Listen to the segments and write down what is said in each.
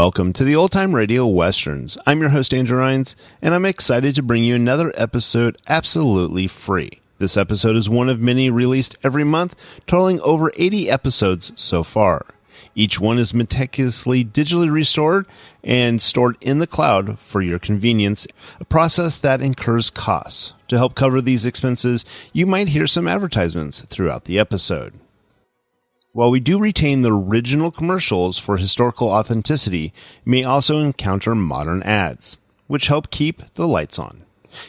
Welcome to the Old Time Radio Westerns. I'm your host, Andrew Rines, and I'm excited to bring you another episode absolutely free. This episode is one of many released every month, totaling over 80 episodes so far. Each one is meticulously digitally restored and stored in the cloud for your convenience, a process that incurs costs. To help cover these expenses, you might hear some advertisements throughout the episode. While we do retain the original commercials for historical authenticity, you may also encounter modern ads, which help keep the lights on.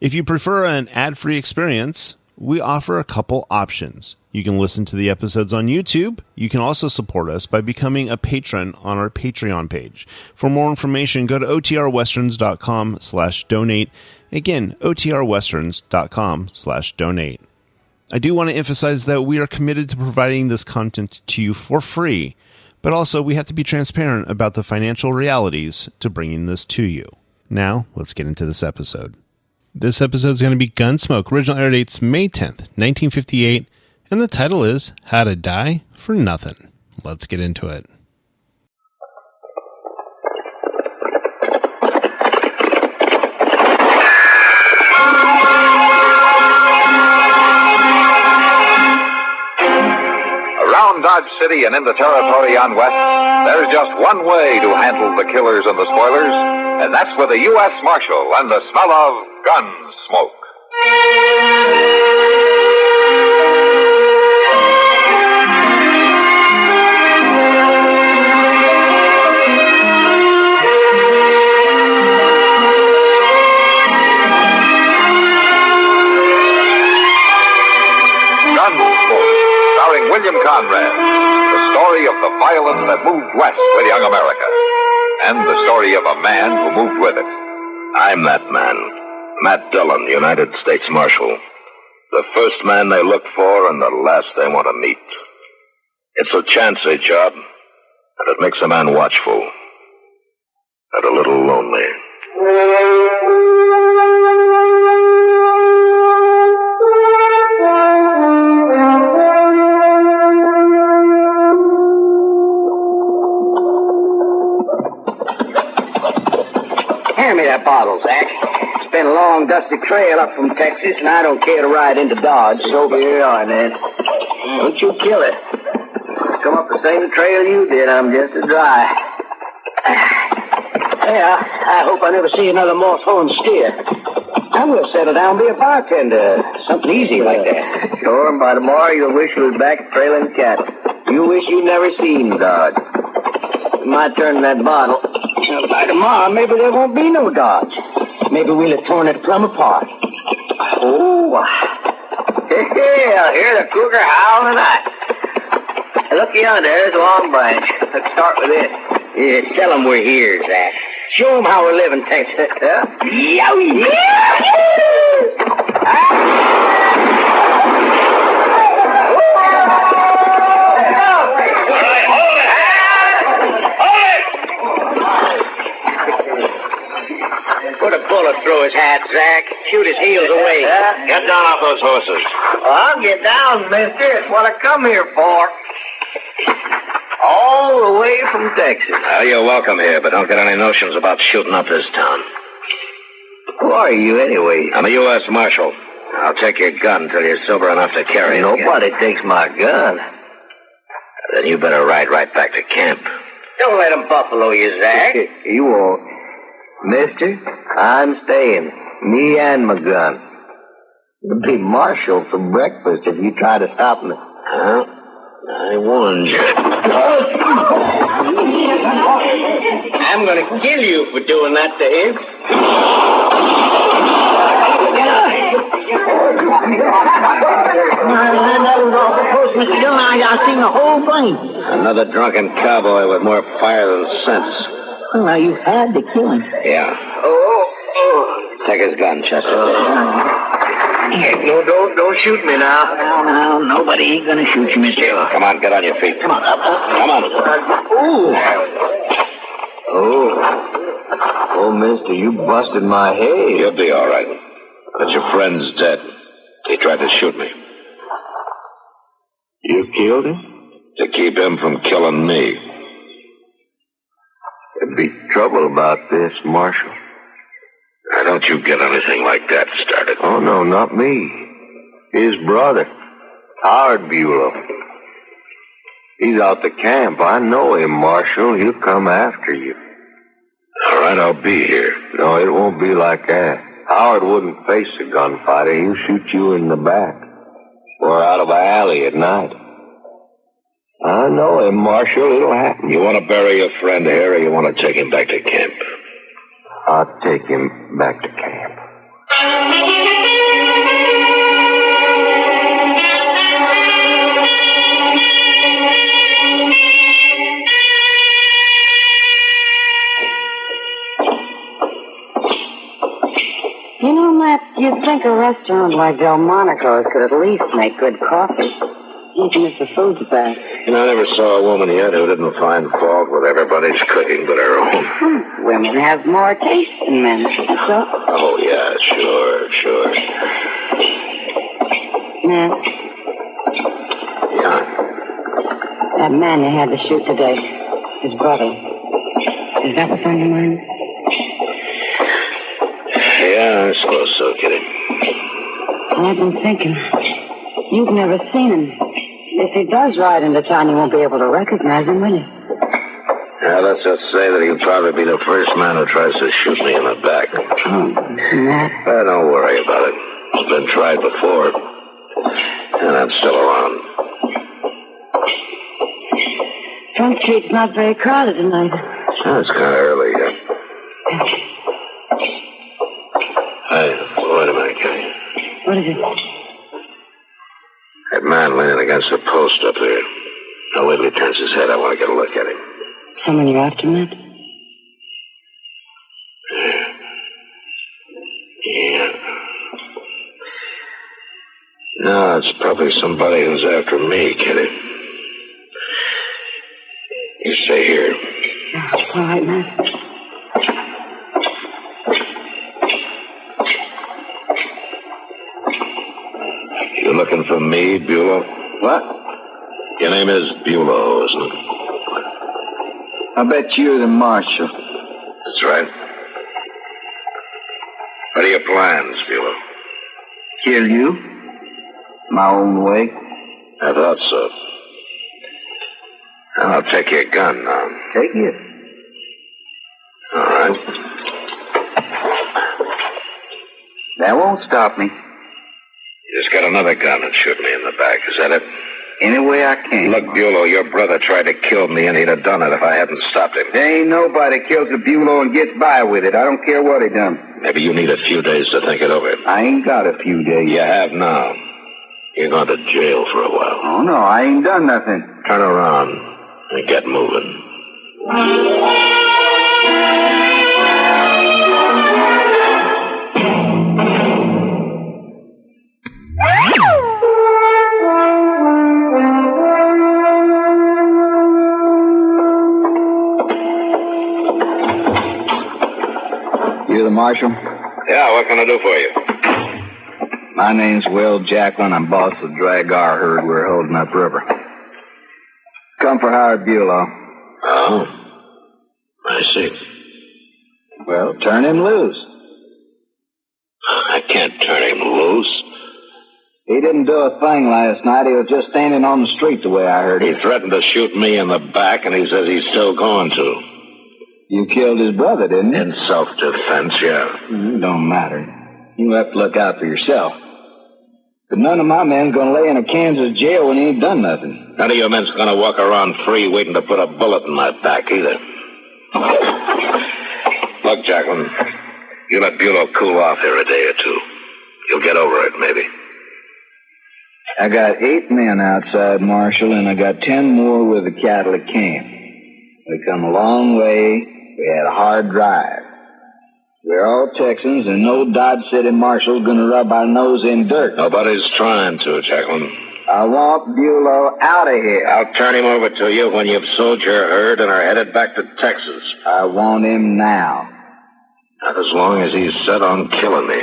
If you prefer an ad-free experience, we offer a couple options. You can listen to the episodes on YouTube. You can also support us by becoming a patron on our Patreon page. For more information, go to otrwesterns.com/donate. Again, otrwesterns.com/donate. I do want to emphasize that we are committed to providing this content to you for free, but also we have to be transparent about the financial realities to bringing this to you. Now, let's get into this episode. This episode is going to be Gunsmoke. Original air date's May 10th, 1958, and the title is How to Die for Nothing. Let's get into it. Dodge City and in the territory on West, there's just one way to handle the killers and the spoilers, and that's with a U.S. Marshal and the smell of Gunsmoke. William Conrad, the story of the violence that moved west with young America, and the story of a man who moved with it. I'm that man, Matt Dillon, United States Marshal. The first man they look for and the last they want to meet. It's a chancy job, and it makes a man watchful and a little lonely. Hand me that bottle, Zach. It's been a long, dusty trail up from Texas, and I don't care to ride into Dodge. So here you are, Ned. Don't you kill it. Come up the same trail you did. I'm just as dry. Yeah, I hope I never see another moss-horn steer. I'm going to settle down and be a bartender. Something easy like that. Sure, and by tomorrow you'll wish you was back trailing cattle. You wish you'd never seen Dodge. My turn in that bottle. By tomorrow, maybe there won't be no Dodge. Maybe we'll have torn it plumb apart. Oh, yeah, I'll hear the cougar howl tonight. Look yonder, there's a long branch. Let's start with this. Yeah, tell them we're here, Zach. Show them how we're living, Texas. Huh? Yowie! Put a bullet through his hat, Zach. Shoot his heels away. Get down off those horses. Well, I'll get down, mister. It's what I come here for. All the way from Texas. Well, you're welcome here, but don't get any notions about shooting up this town. Who are you, anyway? I'm a U.S. Marshal. I'll take your gun until you're sober enough to carry it. Nobody takes my gun. Then you better ride right back to camp. Don't let them buffalo you, Zach. You won't. Mister, I'm staying. Me and my gun. You'll be marshaled for breakfast if you try to stop me. Huh? I warned you. I'm going to kill you for doing that to him. I seen the whole thing. Another drunken cowboy with more fire than sense. Well, now, you had to kill him. Yeah. Oh. Take his gun, Chester. No, don't shoot me now. No, nobody ain't gonna shoot you, mister. Come on, get on your feet. Come on, up. Come on. Oh, mister, you busted my head. You'll be all right. But your friend's dead. He tried to shoot me. You killed him? To keep him from killing me. There'll be trouble about this, Marshal. Now, don't you get anything like that started. Oh, no, not me. His brother, Howard Bulow. He's out the camp. I know him, Marshal. He'll come after you. All right, I'll be here. No, it won't be like that. Howard wouldn't face a gunfighter. He'll shoot you in the back. Or out of an alley at night. I know him, Marshal. It'll happen. You want to bury your friend here, or you want to take him back to camp? I'll take him back to camp. You know, Matt, you'd think a restaurant like Delmonico's could at least make good coffee, even if the food's bad. You know, I never saw a woman yet who didn't find fault with everybody's cooking but her own. Women have more taste than men, so... Oh, yeah, sure. Matt? Yeah? That man you had to shoot today, his brother. Is that what's on your mind? Yeah, I suppose so, Kitty. I've been thinking. You've never seen him. If he does ride into town, you won't be able to recognize him, will you? Yeah, let's just say that he'll probably be the first man who tries to shoot me in the back. Oh, Matt. Don't worry about it. It's been tried before. And I'm still around. Front Street's not very crowded tonight. Oh, it's kind of early yet. Hey, wait a minute, Kitty. What is it? That man leaning against the post up there. Now, wait till he turns his head. I want to get a look at him. Someone you're after, Matt? Yeah. No, it's probably somebody who's after me, Kitty. You stay here. All right, Matt. You looking for me, Bulow? What? Your name is Bulow, isn't it? I bet you're the marshal. That's right. What are your plans, Bulow? Kill you? My own way? I thought so. I'll take your gun now. Take it. All right. That won't stop me. You just got another gun and shoot me in the back. Is that it? Any way I can. Look, Bulow, your brother tried to kill me, and he'd have done it if I hadn't stopped him. There ain't nobody kills a Bulow and gets by with it. I don't care what he done. Maybe you need a few days to think it over. I ain't got a few days. You have now. You're going to jail for a while. Oh, no, I ain't done nothing. Turn around and get moving. You the marshal? Yeah, what can I do for you? My name's Will Jacklin. I'm boss of the drag our herd we're holding upriver. Come for Howard Bulow. Oh, I see. Well, turn him loose. I can't turn him loose. He didn't do a thing last night. He was just standing on the street the way I heard He it. threatened to shoot me in the back, and he says he's still going to. You killed his brother, didn't you? In self-defense, yeah. It don't matter. You have to look out for yourself. But none of my men's gonna lay in a Kansas jail when he ain't done nothing. None of your men's gonna walk around free waiting to put a bullet in my back, either. Look, Jacqueline, you let Bulow cool off here a day or two. You'll get over it, maybe. I got 8 men outside, Marshal, and I got 10 more with the cattle at camp. We come a long way. We had a hard drive. We're all Texans, and no Dodge City marshal's gonna rub our nose in dirt. Nobody's trying to, Jacqueline. I want Bulow out of here. I'll turn him over to you when you've sold your herd and are headed back to Texas. I want him now. Not as long as he's set on killing me.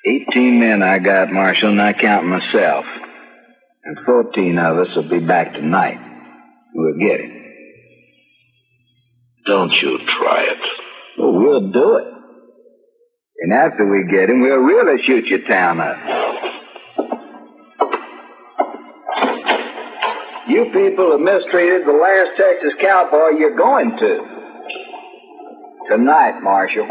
18 men I got, Marshal, not counting myself. And 14 of us will be back tonight. We'll get him. Don't you try it. Well, we'll do it. And after we get him, we'll really shoot your town up. You people have mistreated the last Texas cowboy you're going to. Tonight, Marshal.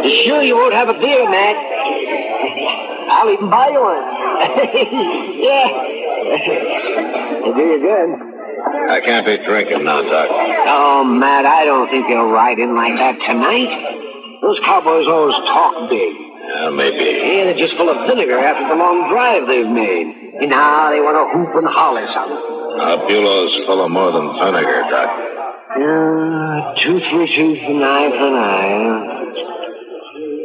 You sure you won't have a beer, Mac? I'll even buy you one. Yeah. It'll do you good. I can't be drinking now, Doc. Oh, Matt, I don't think they'll ride in like that tonight. Those cowboys always talk big. Yeah, maybe. Yeah, they're just full of vinegar after the long drive they've made. And now they want to hoop and holler something. Bulow's full of more than vinegar, Doc. Tooth for tooth and eye for an eye.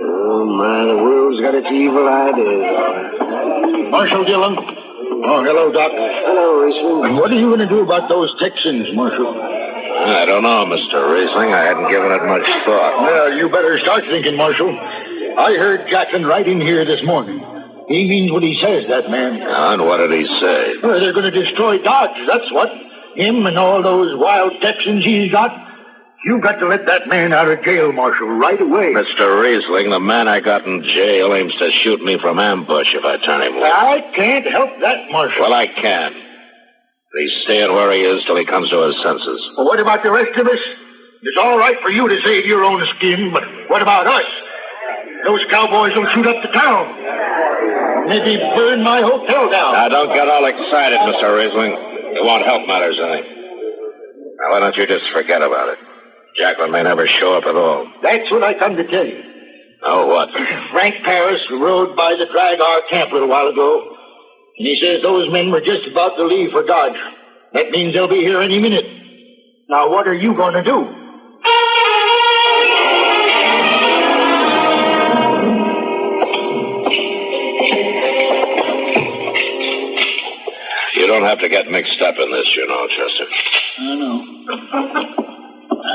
Oh, my, the world's got its evil ideas. Marshal Dillon. Oh, hello, Doc. Hello, Riesling. And what are you going to do about those Texans, Marshal? I don't know, Mr. Riesling. I hadn't given it much thought. Well, you better start thinking, Marshal. I heard Jackson right in here this morning. He means what he says, that man. And what did he say? Well, they're going to destroy Dodge, that's what. Him and all those wild Texans he's got. You got to let that man out of jail, Marshal, right away. Mr. Riesling, the man I got in jail aims to shoot me from ambush if I turn him loose. I can't help that, Marshal. Well, I can. He's staying where he is till he comes to his senses. Well, what about the rest of us? It's all right for you to save your own skin, but what about us? Those cowboys will shoot up the town. Maybe burn my hotel down. Now, don't get all excited, Mr. Riesling. It won't help matters any. Now, why don't you just forget about it? Jacqueline may never show up at all. That's what I come to tell you. Oh, what? Frank Paris rode by the drag our camp a little while ago, and he says those men were just about to leave for Dodge. That means they'll be here any minute. Now, what are you going to do? You don't have to get mixed up in this, you know, Chester. I know. I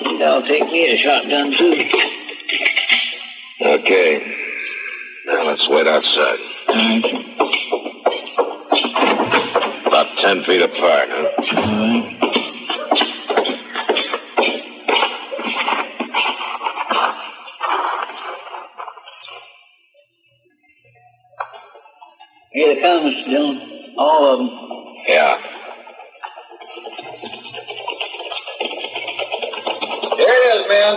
think I'll take me a shotgun, too. Okay. Now, let's wait outside. All right. About 10 feet apart, huh? All right. Here they come, Mr. Dillon. All of them. Yeah. There it is, men.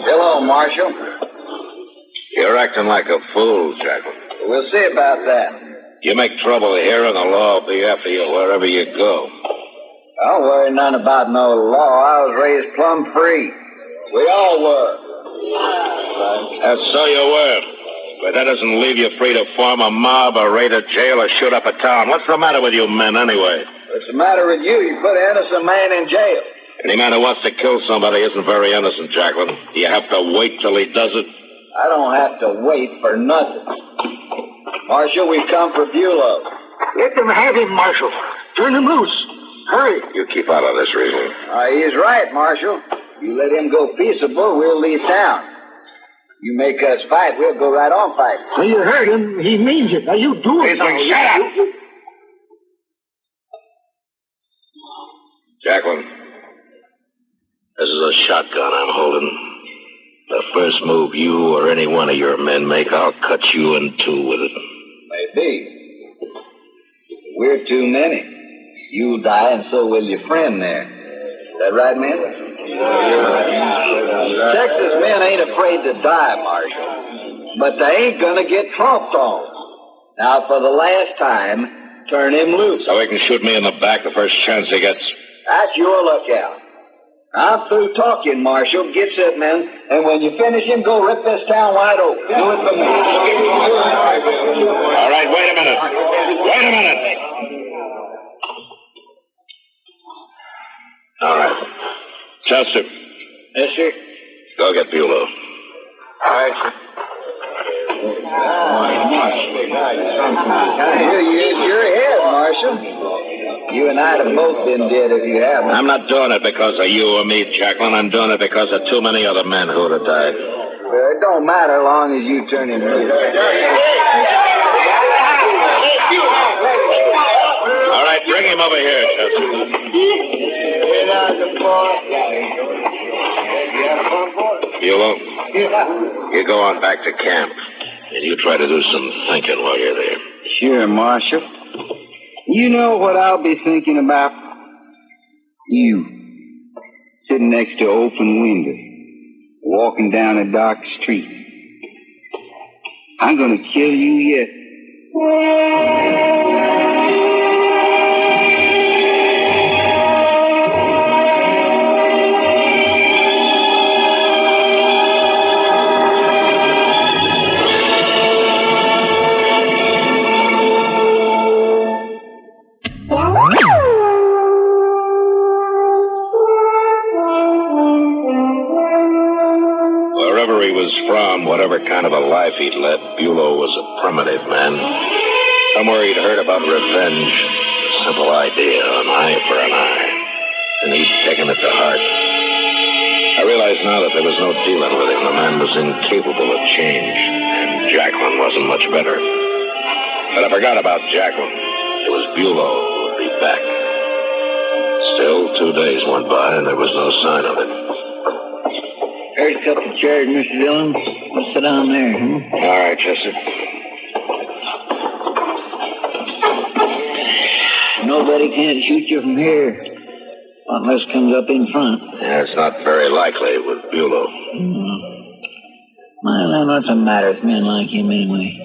Hello, Marshal. You're acting like a fool, Jacqueline. We'll see about that. You make trouble here, and the law will be after you wherever you go. Don't worry none about no law. I was raised plumb free. We all were. That's so you were. But that doesn't leave you free to form a mob or raid a jail or shoot up a town. What's the matter with you men, anyway? What's the matter with you? You put an innocent man in jail. Any man who wants to kill somebody isn't very innocent, Jacqueline. Do you have to wait till he does it? I don't have to wait for nothing. Marshal, we've come for Bulow. Let them have him, Marshal. Turn him loose. Hurry. You keep out of this, Riesling. He's right, Marshal. You let him go peaceable, we'll leave town. You make us fight, we'll go right on fighting. So you heard him. He means it. Now, you do it. Riesling, shut up! Jacqueline, this is a shotgun I'm holding. The first move you or any one of your men make, I'll cut you in two with it. Maybe. We're too many. You'll die, and so will your friend there. Is that right, men? Texas men ain't afraid to die, Marshal. But they ain't gonna get tromped on. Now, for the last time, turn him loose. So he can shoot me in the back the first chance he gets. That's your lookout. I'm through talking, Marshal. Get set, men. And when you finish him, go rip this town wide open. Do it for me. All right, wait a minute. Wait a minute. All right. Chester. Yes, sir. Go get Bulow. All right, sir. Here you is. Your head, might have both been dead if you hadn't. I'm not doing it because of you or me, Jacqueline. I'm doing it because of too many other men who would have died. Well, it don't matter long as you turn him loose. All right, bring him over here, Chester. Bulow, you go on back to camp, and you try to do some thinking while you're there. Sure, Marshal. You know what I'll be thinking about? You, sitting next to an open window, walking down a dark street. I'm going to kill you yet. Wherever he was from, whatever kind of a life he'd led, Bulow was a primitive man. Somewhere he'd heard about revenge, simple idea, an eye for an eye, and he'd taken it to heart. I realized now that there was no dealing with him. The man was incapable of change, and Jacqueline wasn't much better. But I forgot about Jacqueline. It was Bulow who would be back. Still, 2 days went by, and there was no sign of it. There's a couple of chairs, Mr. Dillon. Let's sit down there, huh? All right, Chester. Nobody can shoot you from here unless comes up in front. Yeah, it's not very likely with Bulow. Well, what's the matter with men like him anyway?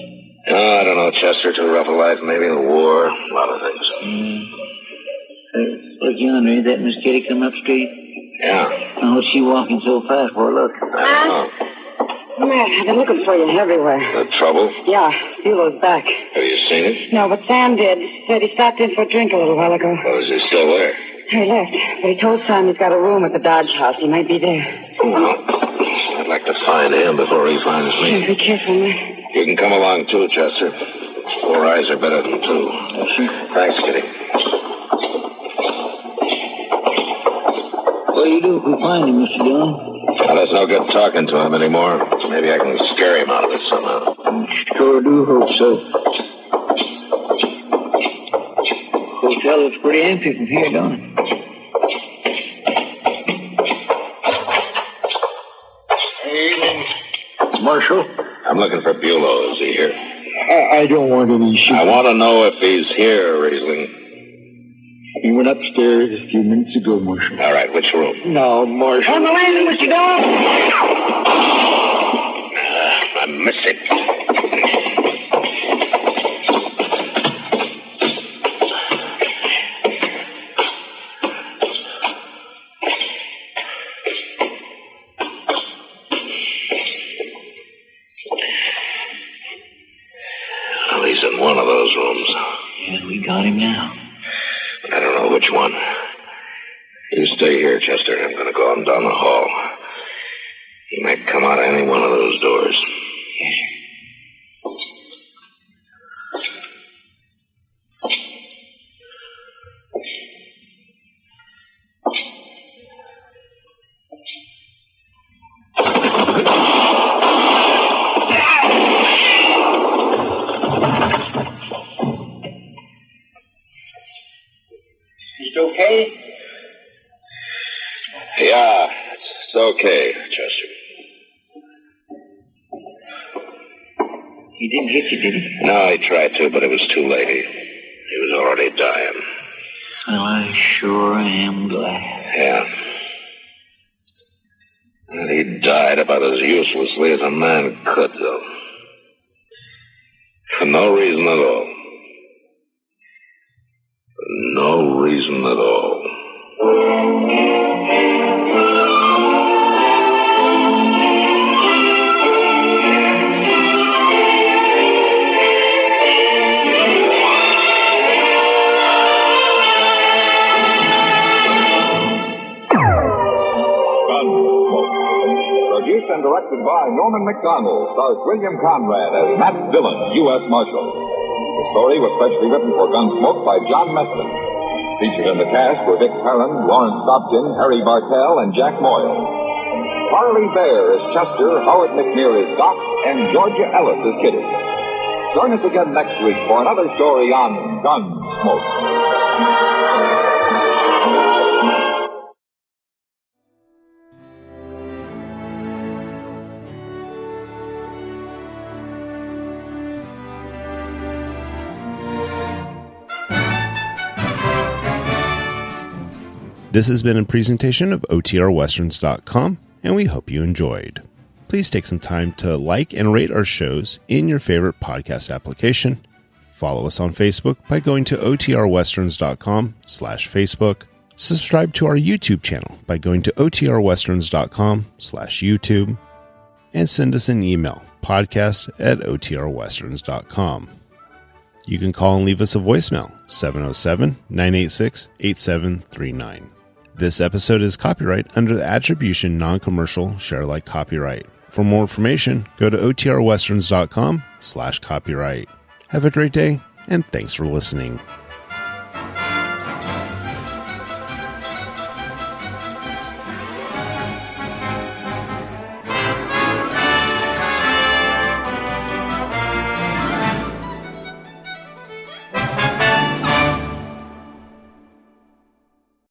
Oh, I don't know, Chester. Too rough a life, maybe the war, a lot of things. Look yonder, ain't that Miss Kitty coming up the street? Yeah. Oh, what's she walking so fast for? Look. I don't know. Matt, I've been looking for you everywhere. The trouble? Yeah, Bulow's back. Have you seen it? No, but Sam did. Said he stopped in for a drink a little while ago. Oh, is he still there? He left, but he told Sam he's got a room at the Dodge House. He might be there. Well, I'd like to find him before he finds me. Be careful, Matt. You can come along, too, Chester. 4 eyes are better than 2. Thanks, Kitty. What do you do if we find him, Mr. Dillon? Well, there's no good talking to him anymore. Maybe I can scare him out of it somehow. Sure do hope so. Hotel looks pretty empty from here, don't it? Evening, Marshal. I'm looking for Bulow. Is he here? I don't want any shooting. I want to know if he's here, Riesling. He went upstairs a few minutes ago, Marshal. All right, which room? No, Marshal. On the landing, Mr. Dillon. I missed it. Well, he's in one of those rooms. Yeah, we got him now. I don't know which one. You stay here, Chester. I'm going to go on down the hall. He might come out of any one of those doors. It's okay? Yeah, it's okay, Chester. He didn't hit you, did he? No, he tried to, but it was too late. He was already dying. Well, I sure am glad. Yeah. And he died about as uselessly as a man could, though. For no reason at all. No reason at all. Gunsmoke. Produced and directed by Norman McDonald, stars William Conrad as Matt Dillon, U.S. Marshal. The story was specially written for Gunsmoke by John Meston. Featured in the cast were Vic Perrin, Lawrence Dobkin, Harry Bartell, and Jack Moyle. Harley Bear is Chester, Howard McNear is Doc, and Georgia Ellis is Kitty. Join us again next week for another story on Gunsmoke. This has been a presentation of OTRWesterns.com, and we hope you enjoyed. Please take some time to like and rate our shows in your favorite podcast application. Follow us on Facebook by going to OTRWesterns.com/Facebook. Subscribe to our YouTube channel by going to OTRWesterns.com/YouTube. And send us an email, podcast@OTRWesterns.com. You can call and leave us a voicemail, 707-986-8739. This episode is copyright under the Attribution Non-Commercial Share-alike copyright. For more information, go to OTRWesterns.com/copyright. Have a great day, and thanks for listening.